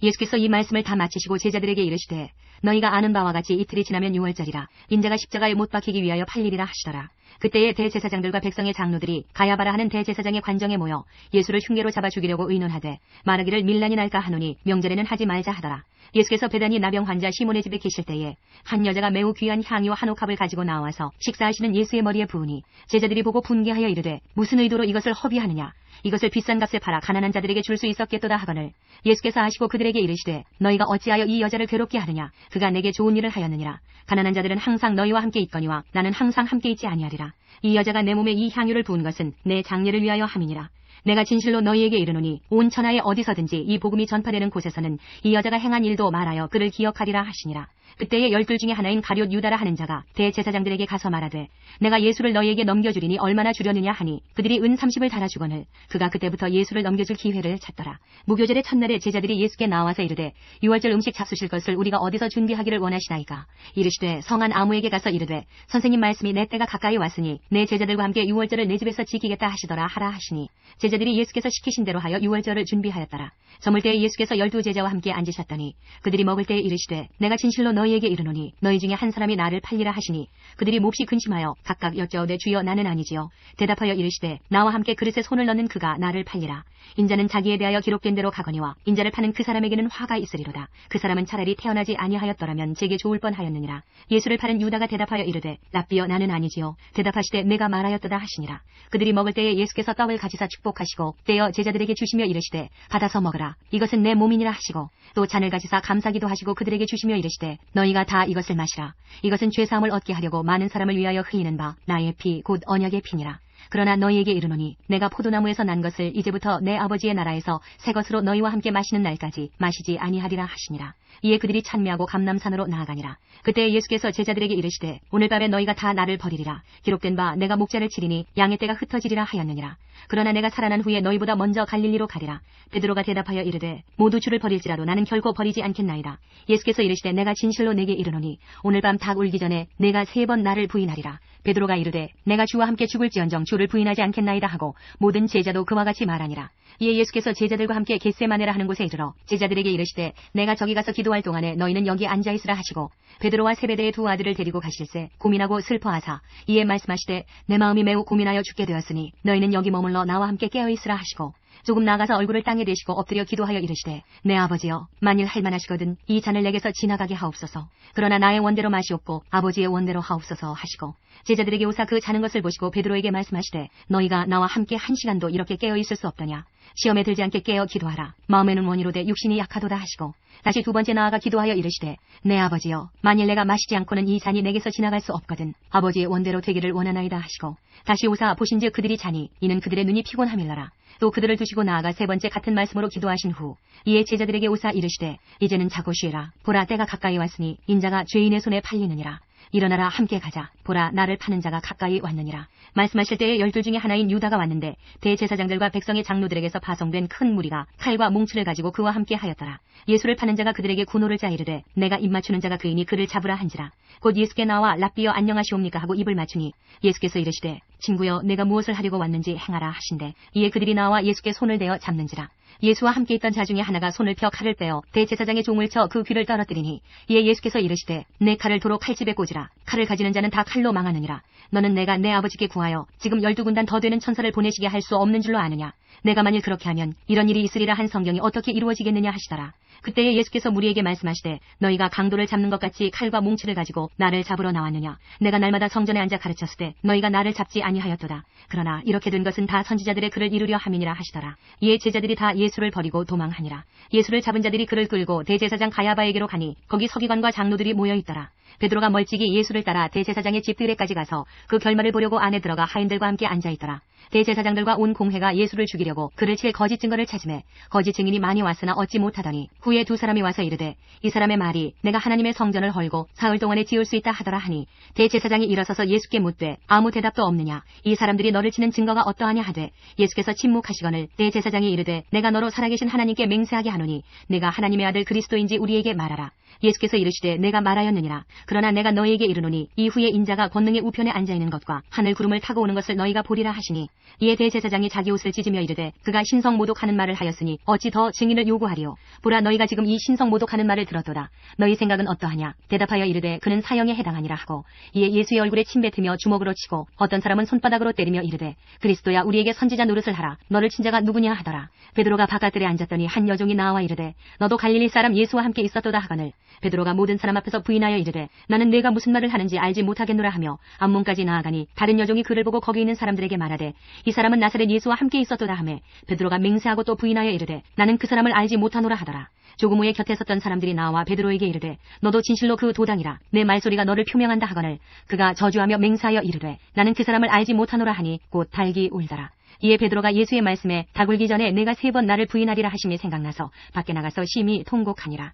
S2: 예수께서 이 말씀을 다 마치시고 제자들에게 이르시되 너희가 아는 바와 같이 이틀이 지나면 유월절이라 인자가 십자가에 못 박히기 위하여 팔리리라 하시더라. 그때에 대제사장들과 백성의 장로들이 가야바라 하는 대제사장의 관정에 모여 예수를 흉계로 잡아 죽이려고 의논하되 말하기를 밀란이 날까 하노니 명절에는 하지 말자 하더라. 예수께서 베다니 나병 환자 시몬의 집에 계실 때에 한 여자가 매우 귀한 향유와 한 옥합을 가지고 나와서 식사하시는 예수의 머리에 부으니 제자들이 보고 분개하여 이르되 무슨 의도로 이것을 허비하느냐. 이것을 비싼 값에 팔아 가난한 자들에게 줄 수 있었겠도다 하거늘 예수께서 아시고 그들에게 이르시되 너희가 어찌하여 이 여자를 괴롭게 하느냐. 그가 내게 좋은 일을 하였느니라. 가난한 자들은 항상 너희와 함께 있거니와 나는 항상 함께 있지 아니하리라. 이 여자가 내 몸에 이 향유를 부은 것은 내 장례를 위하여 함이니라. 내가 진실로 너희에게 이르노니 온 천하에 어디서든지 이 복음이 전파되는 곳에서는 이 여자가 행한 일도 말하여 그를 기억하리라 하시니라. 그때에 12 중에 하나인 가룟 유다라 하는 자가 대제사장들에게 가서 말하되 내가 예수를 너희에게 넘겨주리니 얼마나 주려느냐 하니 그들이 은 30을 달아주거늘 그가 그때부터 예수를 넘겨줄 기회를 찾더라. 무교절의 첫날에 제자들이 예수께 나와서 이르되 유월절 음식 잡수실 것을 우리가 어디서 준비하기를 원하시나이까. 이르시되 성한 아무에게 가서 이르되 선생님 말씀이 내 때가 가까이 왔으니 내 제자들과 함께 유월절을 내 집에서 지키겠다 하시더라 하라 하시니 제자들이 예수께서 시키신 대로 하여 유월절을 준비하였더라. 저물 때에 예수께서 12 제자와 함께 앉으셨더니 그들이 먹을 때에 이르시되 내가 진실로 너희에게 이르노니 너희 중에 한 사람이 나를 팔리라 하시니 그들이 몹시 근심하여 각각 여짜오되 주여 나는 아니지요. 대답하여 이르시되 나와 함께 그릇에 손을 넣는 그가 나를 팔리라. 인자는 자기에 대하여 기록된 대로 가거니와 인자를 파는 그 사람에게는 화가 있으리로다. 그 사람은 차라리 태어나지 아니하였더라면 제게 좋을 뻔하였느니라. 예수를 파는 유다가 대답하여 이르되 랍비여 나는 아니지요. 대답하시되 내가 말하였도다 하시니라. 그들이 먹을 때에 예수께서 떡을 가지사 축복하시고 떼어 제자들에게 주시며 이르시되 받아서 먹으라. 이것은 내 몸이니라 하시고 또 잔을 가지사 감사기도 하시고 그들에게 주시며 이르시되 너희가 다 이것을 마시라. 이것은 죄사함을 얻게 하려고 많은 사람을 위하여 흘리는 바 나의 피 곧 언약의 피니라. 그러나 너희에게 이르노니 내가 포도나무에서 난 것을 이제부터 내 아버지의 나라에서 새 것으로 너희와 함께 마시는 날까지 마시지 아니하리라 하시니라. 이에 그들이 찬미하고 감람산으로 나아가니라. 그때 예수께서 제자들에게 이르시되 오늘 밤에 너희가 다 나를 버리리라. 기록된 바 내가 목자를 치리니 양의 떼가 흩어지리라 하였느니라. 그러나 내가 살아난 후에 너희보다 먼저 갈릴리로 가리라. 베드로가 대답하여 이르되 모두 주를 버릴지라도 나는 결코 버리지 않겠나이다. 예수께서 이르시되 내가 진실로 내게 이르노니 오늘 밤 닭 울기 전에 내가 3번 나를 부인하리라. 베드로가 이르되 내가 주와 함께 죽을지언정 주를 부인하지 않겠나이다 하고 모든 제자도 그와 같이 말하니라. 이에 예수께서 제자들과 함께 겟세마네라 하는 곳에 이르러 제자들에게 이르시되 내가 저기 가서 기도할 동안에 너희는 여기 앉아있으라 하시고 베드로와 세베대의 2 아들을 데리고 가실새 고민하고 슬퍼하사 이에 말씀하시되 내 마음이 매우 고민하여 죽게 되었으니 너희는 여기 머물러 나와 함께 깨어있으라 하시고 조금 나아가서 얼굴을 땅에 대시고 엎드려 기도하여 이르시되 내 아버지여 만일 할만하시거든 이 잔을 내게서 지나가게 하옵소서. 그러나 나의 원대로 마시옵고 아버지의 원대로 하옵소서 하시고 제자들에게 오사 그 자는 것을 보시고 베드로에게 말씀하시되 너희가 나와 함께 1시간도 이렇게 깨어 있을 수 없더냐. 시험에 들지 않게 깨어 기도하라. 마음에는 원이로되 육신이 약하도다 하시고 다시 두 번째 나아가 기도하여 이르시되 내 아버지여 만일 내가 마시지 않고는 이 잔이 내게서 지나갈 수 없거든 아버지의 원대로 되기를 원하나이다 하시고 다시 오사 보신즉 그들이 자니 이는 그들의 눈이 피곤함일러라. 또 그들을 두시고 나아가 세 번째 같은 말씀으로 기도하신 후 이에 제자들에게 오사 이르시되 이제는 자고 쉬라. 보라 때가 가까이 왔으니 인자가 죄인의 손에 팔리느니라. 일어나라 함께 가자. 보라 나를 파는 자가 가까이 왔느니라. 말씀하실 때에 12 중에 하나인 유다가 왔는데 대제사장들과 백성의 장로들에게서 파송된 큰 무리가 칼과 몽치를 가지고 그와 함께 하였더라. 예수를 파는 자가 그들에게 군호를 짜 이르되 내가 입 맞추는 자가 그이니 그를 잡으라 한지라. 곧 예수께 나와 랍비여 안녕하시옵니까 하고 입을 맞추니 예수께서 이르시되 친구여 내가 무엇을 하려고 왔는지 행하라 하신대 이에 그들이 나와 예수께 손을 대어 잡는지라. 예수와 함께 있던 자 중에 하나가 손을 펴 칼을 빼어 대제사장의 종을 쳐 그 귀를 떨어뜨리니 이에 예수께서 이르시되 내 칼을 도로 칼집에 꽂으라. 칼을 가지는 자는 다 칼로 망하느니라. 너는 내가 내 아버지께 구하여 지금 12군단 더 되는 천사를 보내시게 할 수 없는 줄로 아느냐. 내가 만일 그렇게 하면 이런 일이 있으리라 한 성경이 어떻게 이루어지겠느냐 하시더라. 그때에 예수께서 무리에게 말씀하시되 너희가 강도를 잡는 것 같이 칼과 몽치를 가지고 나를 잡으러 나왔느냐. 내가 날마다 성전에 앉아 가르쳤을 때 너희가 나를 잡지 아니하였도다. 그러나 이렇게 된 것은 다 선지자들의 글을 이루려 함이니라 하시더라. 이에 제자들이 다 예수를 버리고 도망하니라. 예수를 잡은 자들이 그를 끌고 대제사장 가야바에게로 가니 거기 서기관과 장로들이 모여 있더라. 베드로가 멀찍이 예수를 따라 대제사장의 집 들에까지 가서 그 결말을 보려고 안에 들어가 하인들과 함께 앉아 있더라. 대제사장들과 온 공회가 예수를 죽이려고 그를 칠 거짓 증거를 찾으매 거짓 증인이 많이 왔으나 얻지 못하더니 후에 두 사람이 와서 이르되 이 사람의 말이 내가 하나님의 성전을 헐고 사흘 동안에 지을 수 있다 하더라 하니 대제사장이 일어서서 예수께 묻되 아무 대답도 없느냐. 이 사람들이 너를 치는 증거가 어떠하냐 하되 예수께서 침묵하시거늘 대제사장이 이르되 내가 너로 살아계신 하나님께 맹세하게 하노니 내가 하나님의 아들 그리스도인지 우리에게 말하라. 예수께서 이르시되 내가 말하였느니라. 그러나 내가 너희에게 이르노니 이후에 인자가 권능의 우편에 앉아있는 것과 하늘 구름을 타고 오는 것을 너희가 보리라 하시니 이에 대제사장이 자기 옷을 찢으며 이르되 그가 신성 모독하는 말을 하였으니 어찌 더 증인을 요구하리요. 보라 너희가 지금 이 신성 모독하는 말을 들었도다. 너희 생각은 어떠하냐. 대답하여 이르되 그는 사형에 해당하니라 하고 이에 예수의 얼굴에 침 뱉으며 주먹으로 치고 어떤 사람은 손바닥으로 때리며 이르되 그리스도야 우리에게 선지자 노릇을 하라. 너를 친 자가 누구냐 하더라. 베드로가 바깥들에 앉았더니 한 여종이 나와 이르되 너도 갈릴리 사람 예수와 함께 있었도다 하거늘 베드로가 모든 사람 앞에서 부인하여 이르되 나는 내가 무슨 말을 하는지 알지 못하겠노라 하며 앞문까지 나아가니 다른 여종이 그를 보고 거기 있는 사람들에게 말하되 이 사람은 나사렛 예수와 함께 있었도다 하매 베드로가 맹세하고 또 부인하여 이르되 나는 그 사람을 알지 못하노라 하더라. 조금 후에 곁에 섰던 사람들이 나와 베드로에게 이르되 너도 진실로 그 도당이라. 내 말소리가 너를 표명한다 하거늘 그가 저주하며 맹세하여 이르되 나는 그 사람을 알지 못하노라 하니 곧 달기 울더라. 이에 베드로가 예수의 말씀에 닭 울기 전에 내가 3번 나를 부인하리라 하심이 생각나서 밖에 나가서 심히 통곡하니라.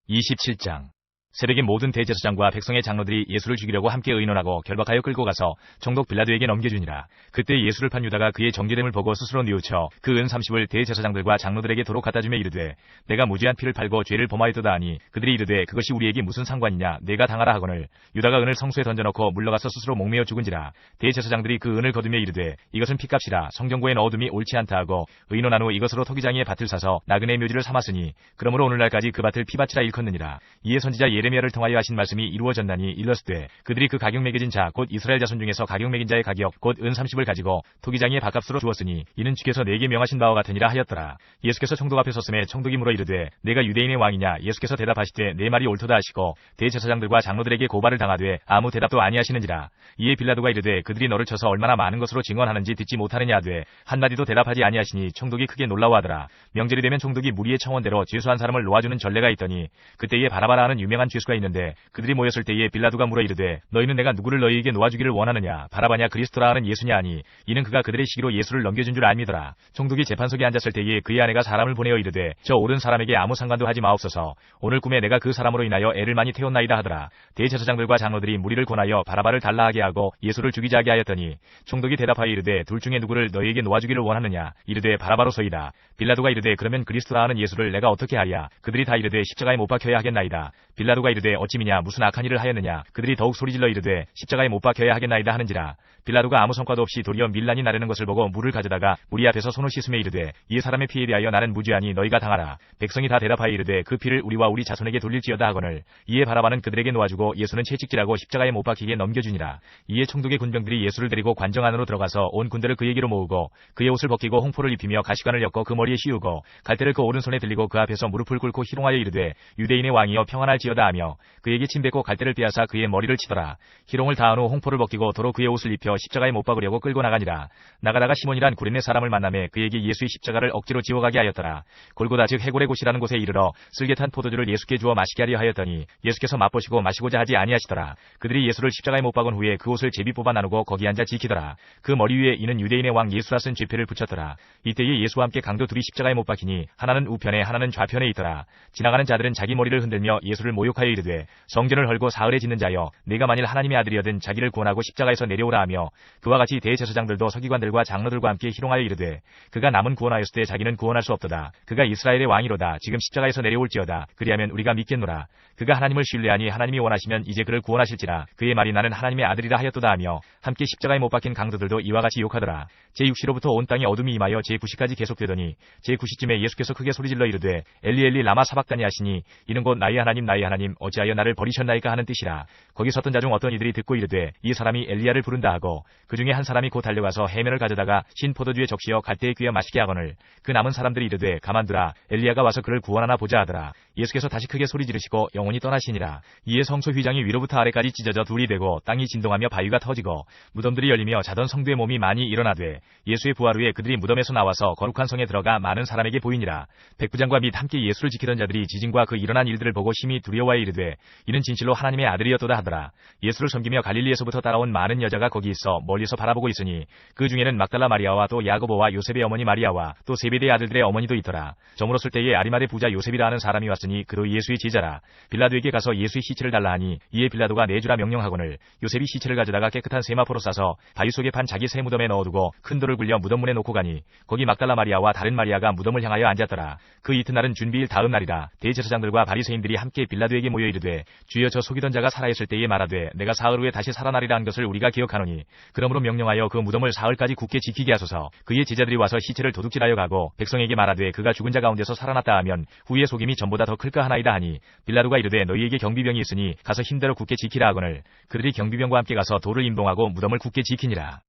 S3: 27장. 새벽에 모든 대제사장과 백성의 장로들이 예수를 죽이려고 함께 의논하고 결박하여 끌고 가서 총독 빌라도에게 넘겨주니라. 그때 예수를 판 유다가 그의 정죄됨을 보고 스스로 뉘우쳐 그 은 30을 대제사장들과 장로들에게 도로 갖다 주며 이르되 내가 무죄한 피를 팔고 죄를 범하였도다 하니 그들이 이르되 그것이 우리에게 무슨 상관이냐. 내가 당하라 하거늘 유다가 은을 성수에 던져놓고 물러가서 스스로 목매어 죽은지라. 대제사장들이 그 은을 거두며 이르되 이것은 피값이라. 성경고에 넣어둠이 옳지 않다 하고 의논한 후 이것으로 토기장이의 밭을 사서 나그네 묘지를 삼았으니 그러므로 오늘날까지 그 밭을 피밭이라 일컫느니라. 이에 선지자 예레미야를 통하여 하신 말씀이 이루어졌나니 일렀으되 그들이 그 가격 매겨진 자 곧 이스라엘 자손 중에서 가격 매긴 자의 가격 곧 은 30을 가지고 토기장이의 밭값으로 주었으니 이는 주께서 내게 명하신 바와 같으니라 하였더라. 예수께서 총독 앞에 섰음에 총독이 물어 이르되 내가 유대인의 왕이냐. 예수께서 대답하시되 내 말이 옳도다 하시고 대제사장들과 장로들에게 고발을 당하되 아무 대답도 아니하시는지라. 이에 빌라도가 이르되 그들이 너를 쳐서 얼마나 많은 것으로 증언하는지 듣지 못하느냐 하되 한마디도 대답하지 아니하시니 총독이 크게 놀라워하더라. 명절이 되면 총독이 무리의 청원대로 죄수한 사람을 놓아주는 전례가 있더니 그때에 바라바라 하는 유명한 죄수가 있는데 그들이 모였을 때에 빌라도가 물어 이르되 너희는 내가 누구를 너희에게 놓아주기를 원하느냐. 바라바냐 그리스도라 하는 예수냐 하니 이는 그가 그들의 시기로 예수를 넘겨준 줄 알미더라. 총독이 재판석에 앉았을 때에 그의 아내가 사람을 보내어 이르되 저 옳은 사람에게 아무 상관도 하지 마옵소서. 오늘 꿈에 내가 그 사람으로 인하여 애를 많이 태웠나이다 하더라. 대제사장들과 장로들이 무리를 권하여 바라바를 달라하게 하고 예수를 죽이자 하게 하였더니 총독이 대답하여 이르되 둘 중에 누구를 너희에게 놓아주기를 원하느냐. 이르되 바라바로소이다. 빌라도가 이르되 그러면 그리스도라 하는 예수를 내가 어떻게 하랴. 그들이 다 이르되 십자가에 못 박혀야 하겠나이다. 빌라도가 빌라도가 이르되 어찌미냐 무슨 악한 일을 하였느냐. 그들이 더욱 소리질러 이르되 십자가에 못 박혀야 하겠나이다 하는지라. 빌라도가 아무 성과도 없이 도리어 밀란이 나르는 것을 보고 물을 가져다가 무리 앞에서 손을 씻으며 이르되 이 사람의 피에 대하여 나는 무죄하니 너희가 당하라. 백성이 다 대답하여 이르되 그 피를 우리와 우리 자손에게 돌릴지어다 하거늘 이에 바라바는 그들에게 놓아주고 예수는 채찍질하고 십자가에 못 박히게 넘겨주니라. 이에 총독의 군병들이 예수를 데리고 관정 안으로 들어가서 온 군대를 그에게로 모으고 그의 옷을 벗기고 홍포를 입히며 가시관을 엮어 그 머리에 씌우고 갈대를 그 오른손에 들리고 그 앞에서 무릎을 꿇고 희롱하여 이르되 유대인의 왕이여 평안할지어다 하며 그에게 침뱉고 갈대를 빼앗아 그의 머리를 치더라. 희롱을 다한 후 홍포를 벗기고 도로 그의 옷을 입혀 십자가에 못 박으려고 끌고 나가니라. 나가다가 시몬이란 구레네 사람을 만나매 그에게 예수의 십자가를 억지로 지워가게 하였더라. 골고다 즉 해골의 곳이라는 곳에 이르러 쓸개탄 포도주를 예수께 주어 마시게 하려 하였더니 예수께서 맛보시고 마시고자 하지 아니하시더라. 그들이 예수를 십자가에 못 박은 후에 그 옷을 제비 뽑아 나누고 거기 앉아 지키더라. 그 머리 위에 이는 유대인의 왕 예수라 쓴 쥐표를 붙였더라. 이때에 예수와 함께 강도 둘이 십자가에 못 박히니 하나는 우편에 하나는 좌편에 있더라. 지나가는 자들은 자기 머리를 흔들며 예수를 모욕하여 이르되 성전을 헐고 사흘에 짓는 자여 네가 만일 하나님의 아들이여든 자기를 구원하고 십자가에서 내려오라 하며 그와 같이 대제사장들도 서기관들과 장로들과 함께 희롱하여 이르되 그가 남은 구원하였을 때 자기는 구원할 수 없도다. 그가 이스라엘의 왕이로다. 지금 십자가에서 내려올지어다. 그리하면 우리가 믿겠노라. 그가 하나님을 신뢰하니 하나님이 원하시면 이제 그를 구원하실지라. 그의 말이 나는 하나님의 아들이라 하였도다 하며 함께 십자가에 못 박힌 강도들도 이와 같이 욕하더라. 제6시로부터 온 땅에 어둠이 임하여 제9시까지 계속되더니 제9시쯤에 예수께서 크게 소리질러 이르되 엘리 엘리 라마 사박다니 하시니 이는 곧 나의 하나님 나의 하나님 어찌하여 나를 버리셨나이까 하는 뜻이라. 거기 섰던 자 중 어떤 이들이 듣고 이르되 이 사람이 엘리야를 부른다 하고 그 중에 한 사람이 곧 달려가서 해면을 가져다가 신 포도주에 적시어 갈대에 귀어 마시게 하거늘 그 남은 사람들이 이르되 가만두라 엘리야가 와서 그를 구원하나 보자 하더라. 예수께서 다시 크게 소리 지르시고 영원히 떠나시니라. 이에 성소 휘장이 위로부터 아래까지 찢어져 둘이 되고 땅이 진동하며 바위가 터지고 무덤들이 열리며 자던 성도의 몸이 많이 일어나되 예수의 부활 후에 그들이 무덤에서 나와서 거룩한 성에 들어가 많은 사람에게 보이니라. 백부장과 및 함께 예수를 지키던 자들이 지진과 그 일어난 일들을 보고 심히 두려워하여 이르되 이는 진실로 하나님의 아들이었도다 하더라. 예수를 섬기며 갈릴리에서부터 따라온 많은 여자가 거기 있어 멀리서 바라보고 있으니 그 중에는 막달라 마리아와 또 야고보와 요셉의 어머니 마리아와 또 세베대의 아들들의 어머니도 있더라. 저물었을 때에 아리마대 부자 요셉이라 하는 사람이 왔으니 그도 예수의 제자라. 빌라도에게 가서 예수의 시체를 달라 하니 이에 빌라도가 내주라 명령하거늘 요셉이 시체를 가져다가 깨끗한 세마포로 싸서 바위 속에 판 자기 새 무덤에 넣어두고 큰 돌을 굴려 무덤 문에 놓고 가니 거기 막달라 마리아와 다른 마리아가 무덤을 향하여 앉았더라. 그 이튿날은 준비일 다음 날이라. 대제사장들과 바리새인들이 함께 빌라도에게 모여 이르되 주여 저 속이던 자가 살아있을 때에 말하되 내가 사흘 후에 다시 살아나리라 한 것을 우리가 기억하노니 그러므로 명령하여 그 무덤을 사흘까지 굳게 지키게 하소서. 그의 제자들이 와서 시체를 도둑질하여 가고 백성에게 말하되 그가 죽은 자 가운데서 살아났다 하면 후의 속임이 전보다 더 클까 하나이다 하니 빌라도가 이르되 너희에게 경비병이 있으니 가서 힘대로 굳게 지키라 하거늘 그들이 경비병과 함께 가서 돌을 임동하고 무덤을 굳게 지키니라.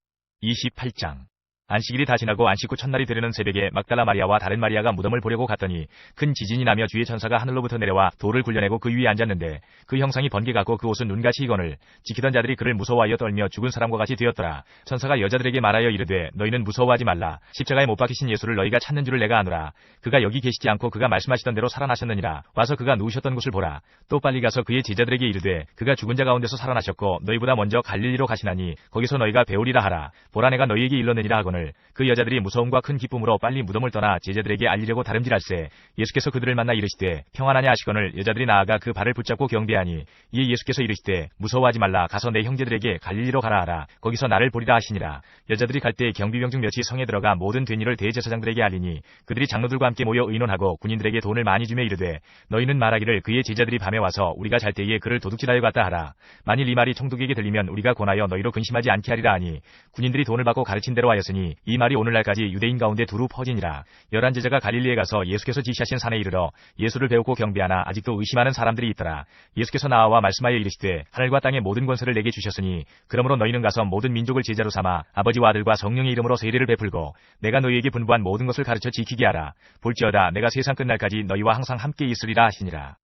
S3: 28장 안식일이 다 지나고 안식 후 첫날이 되려는 새벽에 막달라 마리아와 다른 마리아가 무덤을 보려고 갔더니 큰 지진이 나며 주의 천사가 하늘로부터 내려와 돌을 굴려내고 그 위에 앉았는데 그 형상이 번개 같고 그 옷은 눈같이 이거늘 지키던 자들이 그를 무서워하여 떨며 죽은 사람과 같이 되었더라. 천사가 여자들에게 말하여 이르되 너희는 무서워하지 말라. 십자가에 못 박히신 예수를 너희가 찾는 줄을 내가 아노라. 그가 여기 계시지 않고 그가 말씀하시던 대로 살아나셨느니라. 와서 그가 누우셨던 곳을 보라. 또 빨리 가서 그의 제자들에게 이르되 그가 죽은 자 가운데서 살아나셨고 너희보다 먼저 갈릴리로 가시나니 거기서 너희가 배우리라 하라. 보라 내가 너희에게 일렀느니라 하거늘 그 여자들이 무서움과 큰 기쁨으로 빨리 무덤을 떠나 제자들에게 알리려고 다름질할세 예수께서 그들을 만나 이르시되 평안하냐 하시거늘 여자들이 나아가 그 발을 붙잡고 경배하니 이에 예수께서 이르시되 무서워하지 말라. 가서 내 형제들에게 갈릴리로 가라 하라. 거기서 나를 보리라 하시니라. 여자들이 갈 때 경비병 중 몇이 성에 들어가 모든 된 일을 대제사장들에게 알리니 그들이 장로들과 함께 모여 의논하고 군인들에게 돈을 많이 주며 이르되 너희는 말하기를 그의 제자들이 밤에 와서 우리가 잘 때에 그를 도둑질하여 갔다 하라. 만일 이 말이 총독에게 들리면 우리가 권하여 너희로 근심하지 않게 하리라 하니 군인들이 돈을 받고 가르친 대로 하였으니 이 말이 오늘날까지 유대인 가운데 두루 퍼지니라. 11 제자가 갈릴리에 가서 예수께서 지시하신 산에 이르러 예수를 배우고 경배하나 아직도 의심하는 사람들이 있더라. 예수께서 나와 말씀하여 이르시되 하늘과 땅의 모든 권세를 내게 주셨으니 그러므로 너희는 가서 모든 민족을 제자로 삼아 아버지와 아들과 성령의 이름으로 세례를 베풀고 내가 너희에게 분부한 모든 것을 가르쳐 지키게 하라. 볼지어다 내가 세상 끝날까지 너희와 항상 함께 있으리라 하시니라.